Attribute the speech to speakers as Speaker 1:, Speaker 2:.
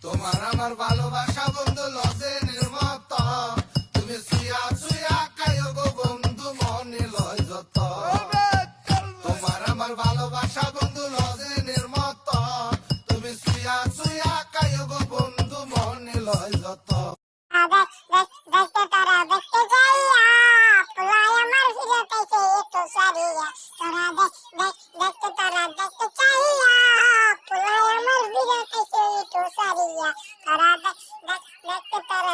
Speaker 1: তোমার আমার ভালোবাসা বন্ধু লজেনের মত, তুমি সুয়া সুয়া কায়ো গো বন্ধু মনে লয় যত। তোমার আমার ভালোবাসা বন্ধু লজেনের মত, তুমি সুয়া সুয়া কায়ো গো বন্ধু মনে লয় যত।
Speaker 2: দেখতে তারা দেখতে যাইয়া পোলাই আমার ফিরে তাইছে একটু সারিয়া। তোরা দেখতে তারা দেখতে চাইয়া পোলাই আমার ফিরে তাইছে একটু সারিয়া। তোরা দেখতে তারা